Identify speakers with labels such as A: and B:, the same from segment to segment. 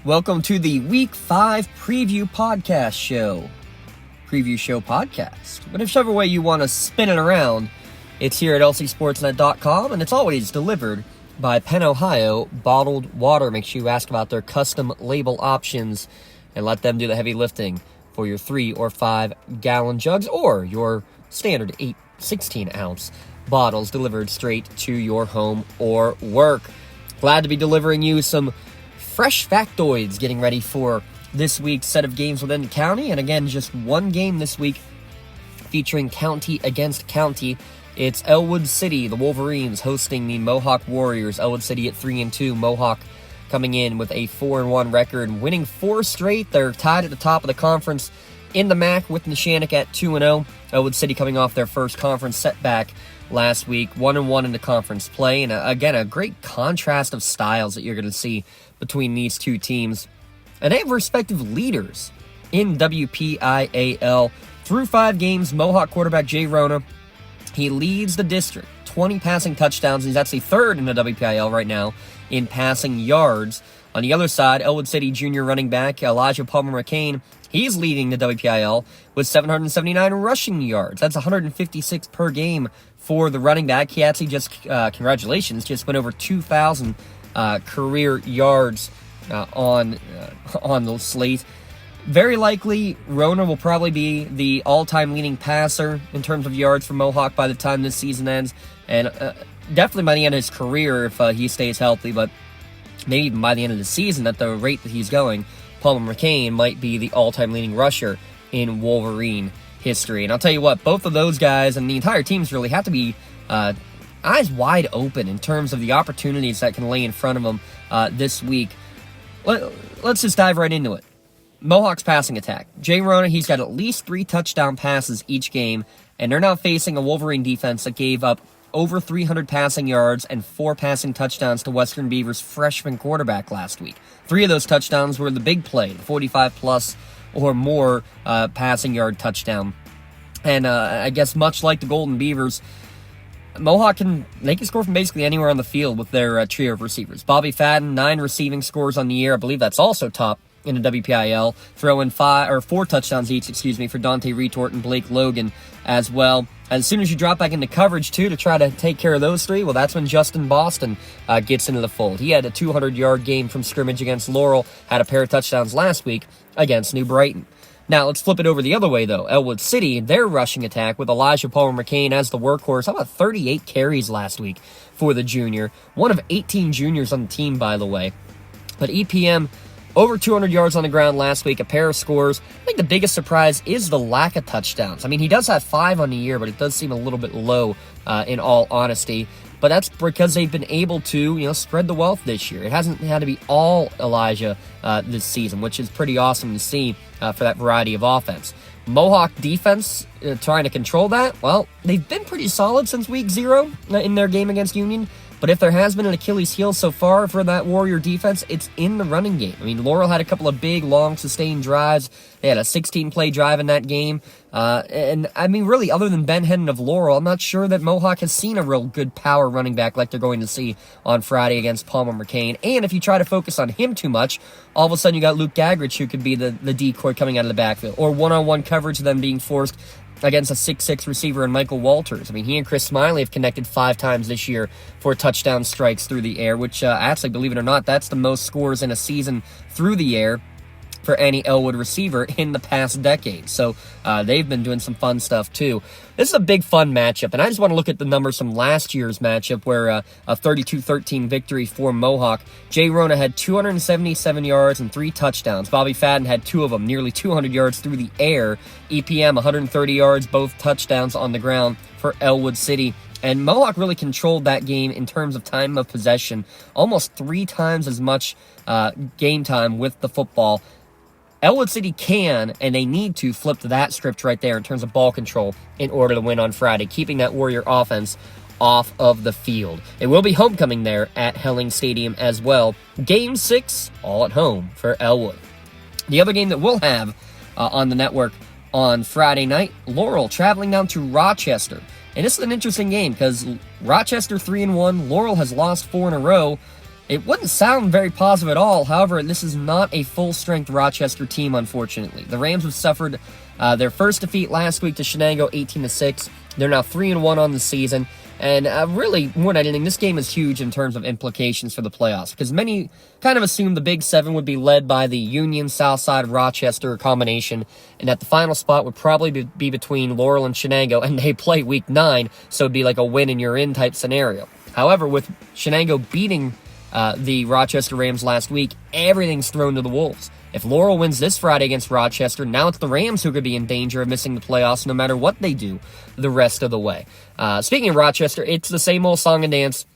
A: Welcome to the Week 5 Preview Podcast Show. Preview Show Podcast. Whichever way you want to spin it around, it's here at lcsportsnet.com, and it's always delivered by Penn, Ohio Bottled Water. Make sure you ask about their custom label options and let them do the heavy lifting for your 3 or 5 gallon jugs or your standard 16-ounce bottles delivered straight to your home or work. Glad to be delivering you some fresh factoids getting ready for this week's set of games within the county. And again, just one game this week featuring county against county. It's Elwood City, the Wolverines, hosting the Mohawk Warriors. Elwood City at 3-2. Mohawk coming in with a 4-1 record, winning 4 straight. They're tied at the top of the conference in the MAC with Neshannock at 2-0. Elwood City coming off their first conference setback last week, 1-1 in the conference play. And again, a great contrast of styles that you're going to see between these two teams. And they have respective leaders in WPIAL. Through 5 games, Mohawk quarterback Jay Rona, he leads the district, 20 passing touchdowns. He's actually third in the WPIAL right now in passing yards. On the other side, Elwood City junior running back Elijah Palmer-McCain, he's leading the WPIAL with 779 rushing yards. That's 156 per game for the running back. He actually just, congratulations, just went over 2,000 career yards on the slate. Very likely, Rona will probably be the all-time leading passer in terms of yards for Mohawk by the time this season ends, and definitely by the end of his career if he stays healthy, but maybe even by the end of the season at the rate that he's going, Palmer McCain might be the all-time leading rusher in Wolverine history. And I'll tell you what, both of those guys and the entire teams really have to be eyes wide open in terms of the opportunities that can lay in front of them this week. Let's just dive right into it. Mohawk's passing attack. Jay Rona, he's got at least 3 touchdown passes each game, and they're now facing a Wolverine defense that gave up over 300 passing yards and 4 passing touchdowns to Western Beaver's freshman quarterback last week. 3 of those touchdowns were the big play, the 45-plus or more passing yard touchdown. And I guess much like the Golden Beavers, Mohawk can score from basically anywhere on the field with their trio of receivers. Bobby Fadden, 9 receiving scores on the year. I believe that's also top in the WPIAL, throwing 4 touchdowns each, for Dante Retort and Blake Logan as well. As soon as you drop back into coverage, too, to try to take care of those 3, well, that's when Justin Boston gets into the fold. He had a 200-yard game from scrimmage against Laurel, had a pair of touchdowns last week against New Brighton. Now, let's flip it over the other way, though. Elwood City, their rushing attack with Elijah Palmer-McCain as the workhorse. How about 38 carries last week for the junior? One of 18 juniors on the team, by the way. But EPM, over 200 yards on the ground last week, a pair of scores. I think the biggest surprise is the lack of touchdowns. I mean, he does have 5 on the year, but it does seem a little bit low in all honesty. But that's because they've been able to, spread the wealth this year. It hasn't had to be all Elijah this season, which is pretty awesome to see for that variety of offense. Mohawk defense trying to control that. Well, they've been pretty solid since week 0 in their game against Union. But if there has been an Achilles heel so far for that Warrior defense, it's in the running game. I mean, Laurel had a couple of big, long, sustained drives. They had a 16-play drive in that game. And, I mean, really, other than Ben Hedden of Laurel, I'm not sure that Mohawk has seen a real good power running back like they're going to see on Friday against Palmer McCain. And if you try to focus on him too much, all of a sudden you got Luke Dagrich, who could be the decoy coming out of the backfield. Or one-on-one coverage of them being forced against a 6'6 receiver in Michael Walters. I mean, he and Chris Smiley have connected 5 times this year for touchdown strikes through the air, which actually, believe it or not, that's the most scores in a season through the air for any Elwood receiver in the past decade. So they've been doing some fun stuff too. This is a big fun matchup, and I just want to look at the numbers from last year's matchup where a 32-13 victory for Mohawk. Jay Rona had 277 yards and 3 touchdowns. Bobby Fadden had 2 of them, nearly 200 yards through the air. EPM, 130 yards, both touchdowns on the ground for Elwood City. And Mohawk really controlled that game in terms of time of possession, almost 3 times as much game time with the football. Elwood City can, and they need to, flip that script right there in terms of ball control in order to win on Friday, keeping that Warrior offense off of the field. It will be homecoming there at Helling Stadium as well. Game 6, all at home for Elwood. The other game that we'll have on the network on Friday night, Laurel traveling down to Rochester. And this is an interesting game because Rochester 3-1, Laurel has lost 4 in a row. It wouldn't sound very positive at all. However, this is not a full-strength Rochester team, unfortunately. The Rams have suffered their first defeat last week to Shenango, 18-6. They're now 3-1 on the season. And really, more than anything, this game is huge in terms of implications for the playoffs, because many kind of assumed the Big Seven would be led by the Union, Southside, Rochester combination, and that the final spot would probably be between Laurel and Shenango, and they play Week 9, so it'd be like a win-and-you're-in type scenario. However, with Shenango beating the Rochester Rams last week, everything's thrown to the Wolves. If Laurel wins this Friday against Rochester, now it's the Rams who could be in danger of missing the playoffs no matter what they do the rest of the way. Speaking of Rochester, it's the same old song and dance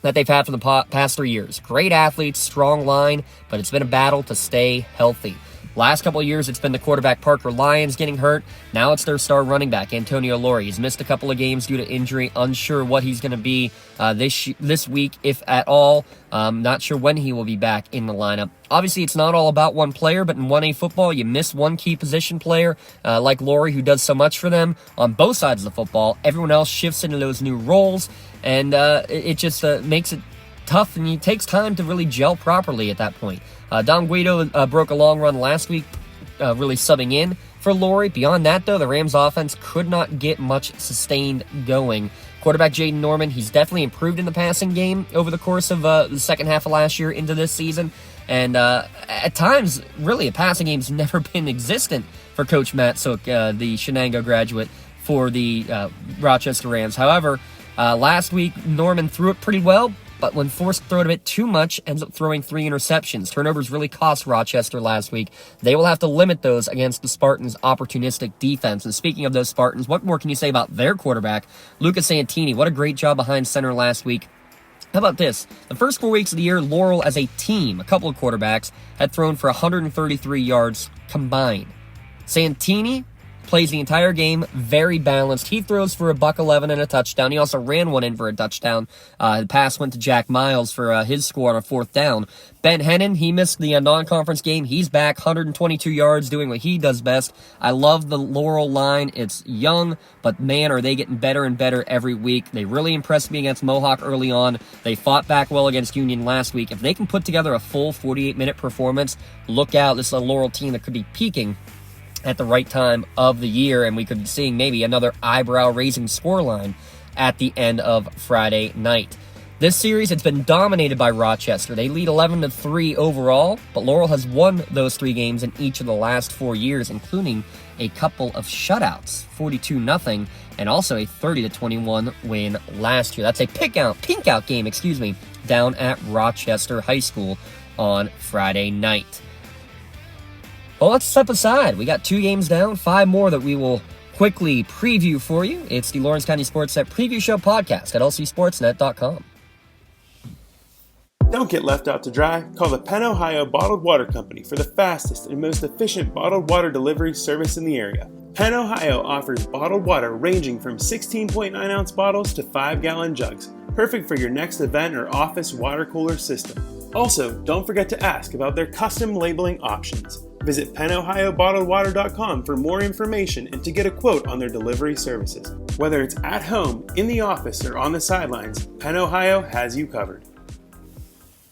A: that they've had for the past 3 years. Great athletes, strong line, but it's been a battle to stay healthy. Last couple of years, it's been the quarterback Parker Lyons getting hurt. Now it's their star running back, Antonio Lori. He's missed a couple of games due to injury. Unsure what he's going to be this week, if at all. Not sure when he will be back in the lineup. Obviously, it's not all about one player, but in 1A football, you miss one key position player like Lori, who does so much for them on both sides of the football. Everyone else shifts into those new roles, and it just makes it tough, and it takes time to really gel properly at that point. Dom Guido broke a long run last week, really subbing in for Lori. Beyond that, though, the Rams' offense could not get much sustained going. Quarterback Jaden Norman, he's definitely improved in the passing game over the course of the second half of last year into this season. And at times, really, a passing game's never been existent for Coach Matt Sook, the Shenango graduate for the Rochester Rams. However, last week, Norman threw it pretty well, but when forced to throw it a bit too much, ends up throwing 3 interceptions. Turnovers really cost Rochester last week. They will have to limit those against the Spartans' opportunistic defense. And speaking of those Spartans, what more can you say about their quarterback, Lucas Santini? What a great job behind center last week. How about this? The first 4 weeks of the year, Laurel as a team, a couple of quarterbacks, had thrown for 133 yards combined. Santini plays the entire game, very balanced. He throws for $111 and a touchdown. He also ran one in for a touchdown. The pass went to Jack Miles for his score on a 4th down. Ben Hennon, he missed the non-conference game. He's back, 122 yards, doing what he does best. I love the Laurel line. It's young, but man, are they getting better and better every week. They really impressed me against Mohawk early on. They fought back well against Union last week. If they can put together a full 48-minute performance, look out. This is a Laurel team that could be peaking at the right time of the year, and we could be seeing maybe another eyebrow-raising scoreline at the end of Friday night. This series, it's been dominated by Rochester. They lead 11-3 overall, but Laurel has won those 3 games in each of the last 4 years, including a couple of shutouts, 42-0, and also a 30-21 win last year. That's a pink out game, down at Rochester High School on Friday night. Well, let's step aside. We got 2 games down, 5 more that we will quickly preview for you. It's the Lawrence County SportsNet Preview Show podcast at lcsportsnet.com.
B: Don't get left out to dry. Call the Penn Ohio Bottled Water Company for the fastest and most efficient bottled water delivery service in the area. Penn Ohio offers bottled water ranging from 16.9-ounce bottles to 5-gallon jugs, perfect for your next event or office water cooler system. Also, don't forget to ask about their custom labeling options. Visit PennOhioBottledWater.com for more information and to get a quote on their delivery services. Whether it's at home, in the office, or on the sidelines, Penn Ohio has you covered.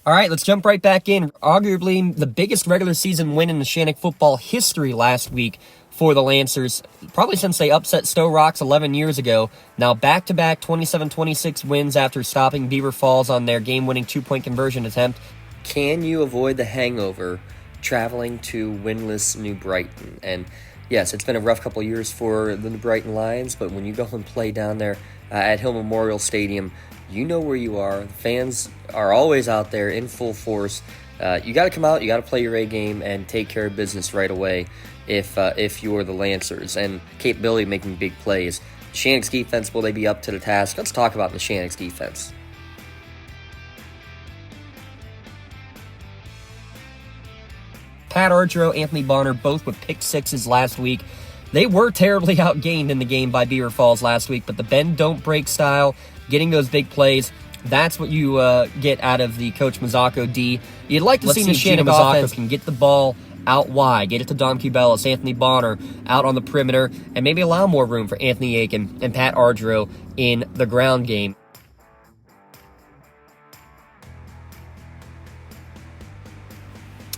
A: All right, let's jump right back in. Arguably the biggest regular season win in Neshannock football history last week for the Lancers, probably since they upset Stowe Rocks 11 years ago. Now back-to-back 27-26 wins after stopping Beaver Falls on their game-winning 2-point conversion attempt. Can you avoid the hangover traveling to winless New Brighton? And yes, it's been a rough couple of years for the New Brighton Lions, but when you go and play down there at Hill Memorial Stadium, you know where you are. The fans are always out there in full force. You got to come out, you got to play your A game and take care of business right away if you're the Lancers. And capability of making big plays. Neshannock's defense, will they be up to the task? Let's talk about Neshannock's defense. Pat Ardro, Anthony Bonner, both with pick sixes last week. They were terribly outgained in the game by Beaver Falls last week, but the bend don't break style, getting those big plays, that's what you get out of the Coach Mazzocco D. You'd like to see Neshannock offense can get the ball out wide, get it to Dom Cubelis, Anthony Bonner out on the perimeter, and maybe allow more room for Anthony Aiken and Pat Ardro in the ground game.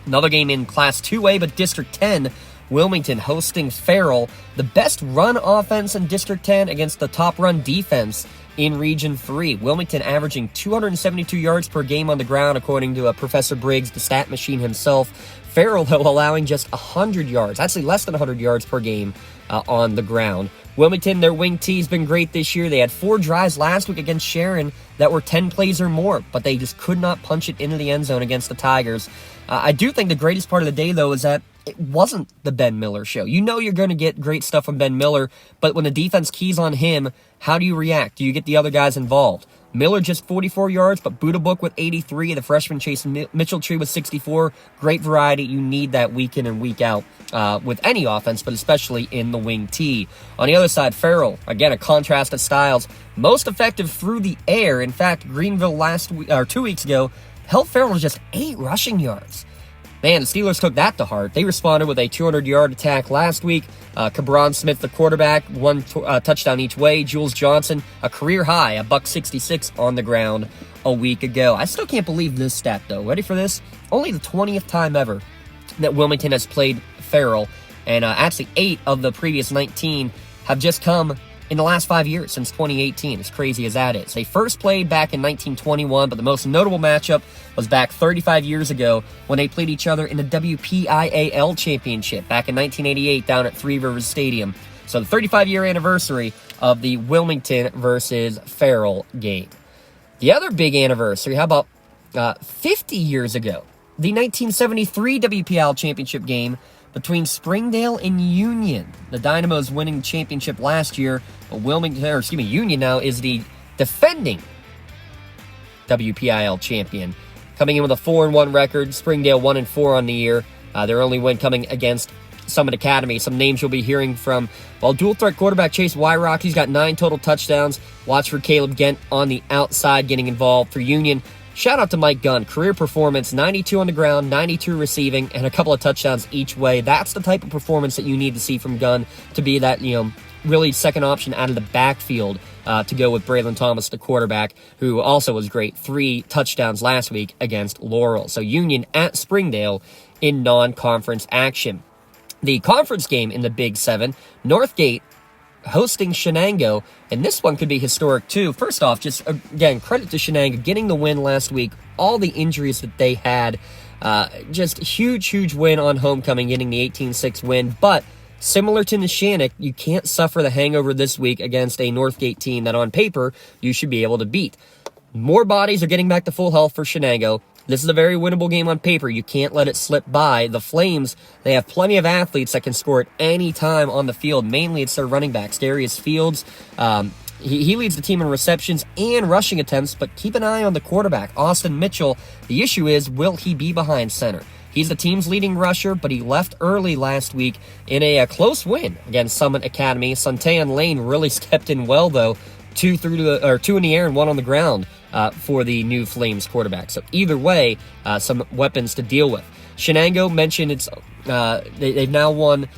A: Another game in Class 2A, but District 10, Wilmington hosting Farrell. The best run offense in District 10 against the top run defense in Region 3. Wilmington averaging 272 yards per game on the ground, according to Professor Briggs, the stat machine himself. Farrell, though, allowing just 100 yards, actually less than 100 yards per game on the ground. Wilmington, their wing T's been great this year. They had 4 drives last week against Sharon that were 10 plays or more, but they just could not punch it into the end zone against the Tigers. I do think the greatest part of the day, though, is that it wasn't the Ben Miller show. You know you're going to get great stuff from Ben Miller, but when the defense keys on him, how do you react? Do you get the other guys involved? Miller just 44 yards, but Budabuk with 83. The freshman Chase Mitchell-Tree with 64. Great variety. You need that week in and week out with any offense, but especially in the wing T. On the other side, Farrell, again, a contrast of styles. Most effective through the air. In fact, Greenville 2 weeks ago held Farrell to just 8 rushing yards. Man, the Steelers took that to heart. They responded with a 200-yard attack last week. Cabron Smith, the quarterback, 1 touchdown each way. Jules Johnson, a career high, a $166 on the ground a week ago. I still can't believe this stat, though. Ready for this? Only the 20th time ever that Wilmington has played Farrell, and actually 8 of the previous 19 have just come in the last 5 years, since 2018, as crazy as that is. They first played back in 1921, but the most notable matchup was back 35 years ago when they played each other in the WPIAL Championship back in 1988 down at Three Rivers Stadium. So the 35-year anniversary of the Wilmington versus Farrell game. The other big anniversary, how about 50 years ago, the 1973 WPIAL Championship game between Springdale and Union. The Dynamos winning the championship last year. Union now is the defending WPIAL champion, coming in with a 4-1 record. Springdale 1-4 on the year. Their only win coming against Summit Academy. Some names you'll be hearing from. While dual threat quarterback Chase Wyrock, he's got 9 total touchdowns. Watch for Caleb Gent on the outside getting involved for Union. Shout out to Mike Gunn. Career performance, 92 on the ground, 92 receiving, and a couple of touchdowns each way. That's the type of performance that you need to see from Gunn to be that, really second option out of the backfield to go with Braylon Thomas, the quarterback, who also was great. 3 touchdowns last week against Laurel. So Union at Springdale in non-conference action. The conference game in the Big 7, Northgate hosting Shenango, and this one could be historic too. First off, just again, credit to Shenango getting the win last week. All the injuries that they had, just huge win on homecoming, getting the 18-6 win. But similar to Neshannock, you can't suffer the hangover this week against a Northgate team that on paper you should be able to beat. More bodies are getting back to full health for Shenango. This is a very winnable game on paper. You can't let it slip by. The Flames, they have plenty of athletes that can score at any time on the field. Mainly it's their running backs. Darius Fields, he leads the team in receptions and rushing attempts, but keep an eye on the quarterback, Austin Mitchell. The issue is, will he be behind center? He's the team's leading rusher, but he left early last week in a close win against Summit Academy. Suntayan Lane really stepped in well, though. 2 in the air and 1 on the ground for the new Flames quarterback. So either way, some weapons to deal with. Shenango mentioned they've now won.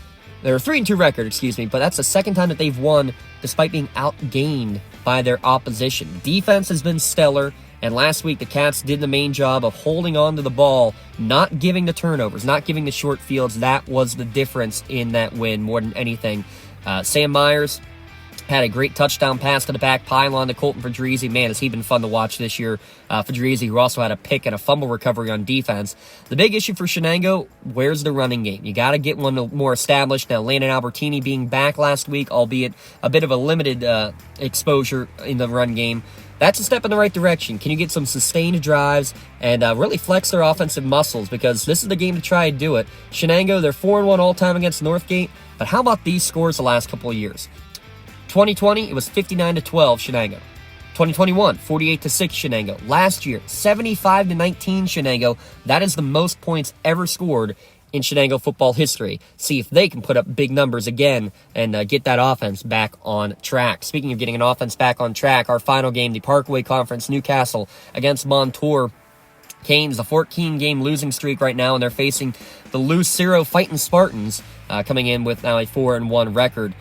A: They're a 3-2 record, but that's the second time that they've won despite being outgained by their opposition. Defense has been stellar, and last week the Cats did the main job of holding on to the ball, not giving the turnovers, not giving the short fields. That was the difference in that win more than anything. Sam Myers had a great touchdown pass to the back pylon to Colton Fedrizzi. Man, has he been fun to watch this year. Fedrizzi, who also had a pick and a fumble recovery on defense. The big issue for Shenango, where's the running game? You got to get one more established. Now, Landon Albertini being back last week, albeit a bit of a limited exposure in the run game. That's a step in the right direction. Can you get some sustained drives and really flex their offensive muscles? Because this is the game to try and do it. Shenango, they're 4-1 all-time against Northgate. But how about these scores the last couple of years? 2020, it was 59-12 Shenango. 2021, 48-6 Shenango. Last year, 75-19 Shenango. That is the most points ever scored in Shenango football history. See if they can put up big numbers again and get that offense back on track. Speaking of getting an offense back on track, our final game, the Parkway Conference, Newcastle against Montour. Canes, a 14-game losing streak right now, and they're facing the Lucero Fighting Spartans, coming in with now a 4-1 record.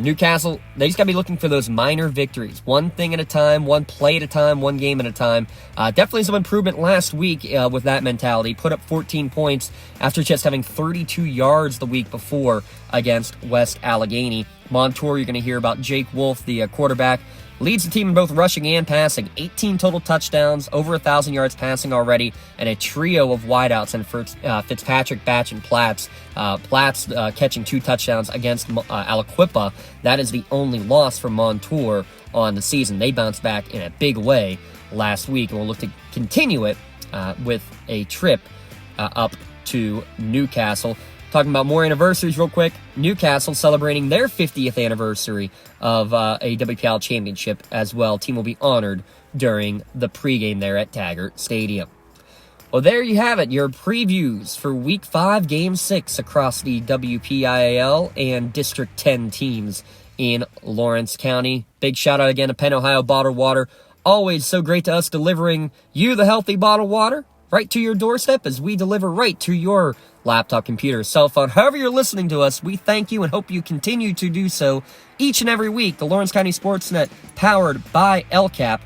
A: Newcastle, they just got to be looking for those minor victories. One thing at a time, one play at a time, one game at a time. Definitely some improvement last week with that mentality. Put up 14 points after just having 32 yards the week before against West Allegheny. Montour, you're going to hear about Jake Wolf, the quarterback. Leads the team in both rushing and passing. 18 total touchdowns, over 1,000 yards passing already, and a trio of wideouts in Fitzpatrick, Batch, and Platts. Platts catching 2 touchdowns against Aliquippa. That is the only loss for Montour on the season. They bounced back in a big way last week, and we'll look to continue it with a trip up to Newcastle. Talking about more anniversaries real quick, Newcastle celebrating their 50th anniversary of a WPL championship as well. Team will be honored during the pregame there at Taggart Stadium. Well, there you have it, your previews for Week 5, Game 6 across the WPIAL and District 10 teams in Lawrence County. Big shout out again to Penn Ohio Bottled Water. Always so great to us delivering you the healthy bottled water right to your doorstep as we deliver right to your laptop, computer, cell phone, however you're listening to us. We thank you and hope you continue to do so each and every week. The Lawrence County SportsNet, powered by LCAP.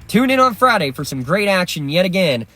A: Tune in on Friday for some great action yet again